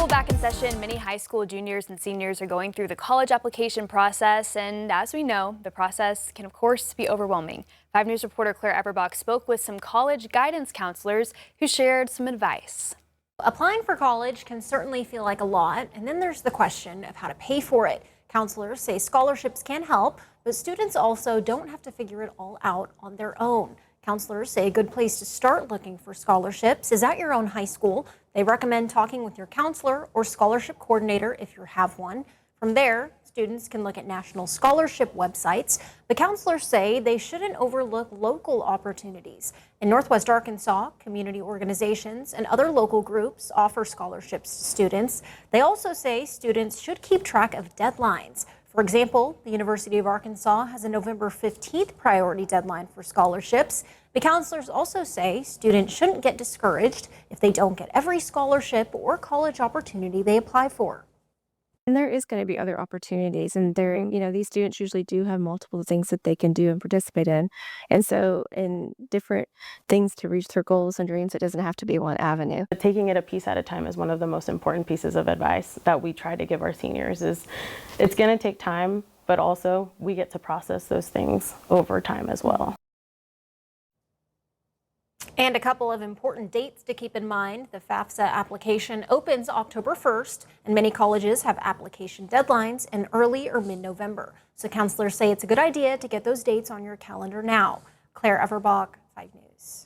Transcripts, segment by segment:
School back in session, many high school juniors and seniors are going through the college application process, and as we know, the process can of course be overwhelming. 5 News reporter Claire Everbach spoke with some college guidance counselors who shared some advice. Applying for college can certainly feel like a lot, and then there's the question of how to pay for it. Counselors say scholarships can help, but students also don't have to figure it all out on their own. Counselors say a good place to start looking for scholarships is at your own high school. They recommend talking with your counselor or scholarship coordinator if you have one. From there, students can look at national scholarship websites, but counselors say they shouldn't overlook local opportunities. In Northwest Arkansas, community organizations and other local groups offer scholarships to students. They also say students should keep track of deadlines. For example, the University of Arkansas has a November 15th priority deadline for scholarships. The counselors also say students shouldn't get discouraged if they don't get every scholarship or college opportunity they apply for. And there is going to be other opportunities, and these students usually do have multiple things that they can do and participate in. And so in different things to reach their goals and dreams, it doesn't have to be one avenue. Taking it a piece at a time is one of the most important pieces of advice that we try to give our seniors. Is it's going to take time, but also we get to process those things over time as well. And a couple of important dates to keep in mind. The FAFSA application opens October 1st, and many colleges have application deadlines in early or mid-November. So counselors say it's a good idea to get those dates on your calendar now. Claire Everbach, 5 News.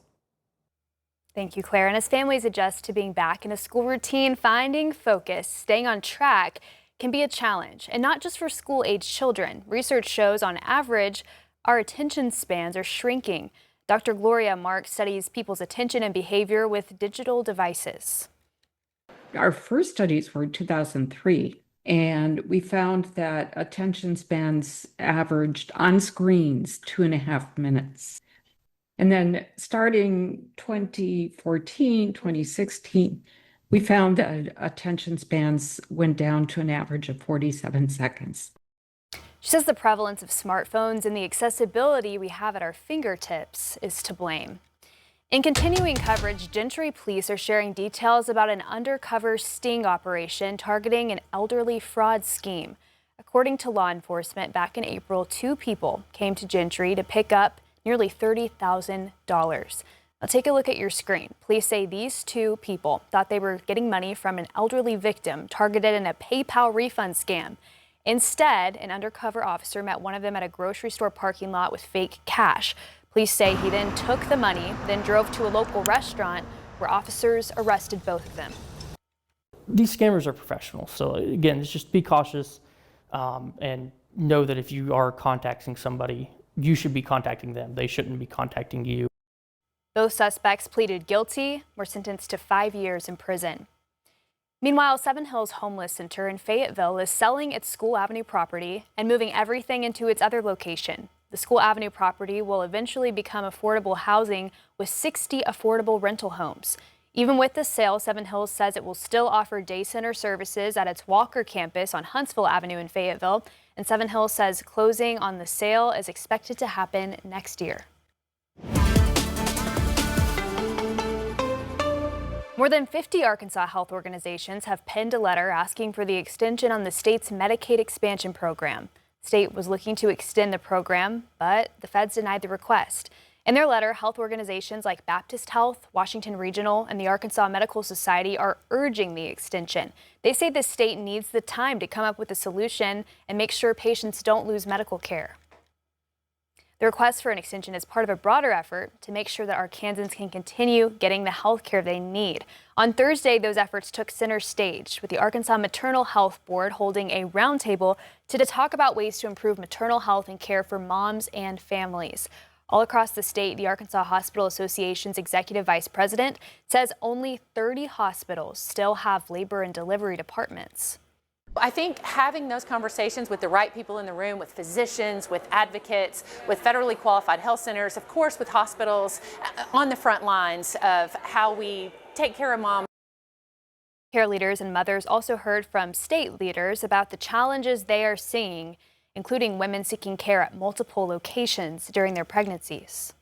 Thank you, Claire. And as families adjust to being back in a school routine, finding focus, staying on track can be a challenge, and not just for school-age children. Research shows on average, our attention spans are shrinking. Dr. Gloria Marks studies people's attention and behavior with digital devices. Our first studies were in 2003, and we found that attention spans averaged on screens 2.5 minutes. And then starting 2014, 2016, we found that attention spans went down to an average of 47 seconds. She says the prevalence of smartphones and the accessibility we have at our fingertips is to blame. In continuing coverage, Gentry police are sharing details about an undercover sting operation targeting an elderly fraud scheme. According to law enforcement, back in April, 2 people came to Gentry to pick up nearly $30,000. Now take a look at your screen. Police say these 2 people thought they were getting money from an elderly victim targeted in a PayPal refund scam. Instead, an undercover officer met one of them at a grocery store parking lot with fake cash. Police say he then took the money, then drove to a local restaurant where officers arrested both of them. These scammers are professional, so again, just be cautious and know that if you are contacting somebody, you should be contacting them. They shouldn't be contacting you. Both suspects pleaded guilty, were sentenced to 5 years in prison. Meanwhile, Seven Hills Homeless Center in Fayetteville is selling its School Avenue property and moving everything into its other location. The School Avenue property will eventually become affordable housing with 60 affordable rental homes. Even with the sale, Seven Hills says it will still offer day center services at its Walker campus on Huntsville Avenue in Fayetteville. And Seven Hills says closing on the sale is expected to happen next year. More than 50 Arkansas health organizations have penned a letter asking for the extension on the state's Medicaid expansion program. The state was looking to extend the program, but the feds denied the request. In their letter, health organizations like Baptist Health, Washington Regional, and the Arkansas Medical Society are urging the extension. They say the state needs the time to come up with a solution and make sure patients don't lose medical care. The request for an extension is part of a broader effort to make sure that Arkansans can continue getting the health care they need. On Thursday, those efforts took center stage, with the Arkansas Maternal Health Board holding a roundtable to talk about ways to improve maternal health and care for moms and families. All across the state, the Arkansas Hospital Association's executive vice president says only 30 hospitals still have labor and delivery departments. I think having those conversations with the right people in the room, with physicians, with advocates, with federally qualified health centers, of course with hospitals, on the front lines of how we take care of moms. Care leaders and mothers also heard from state leaders about the challenges they are seeing, including women seeking care at multiple locations during their pregnancies.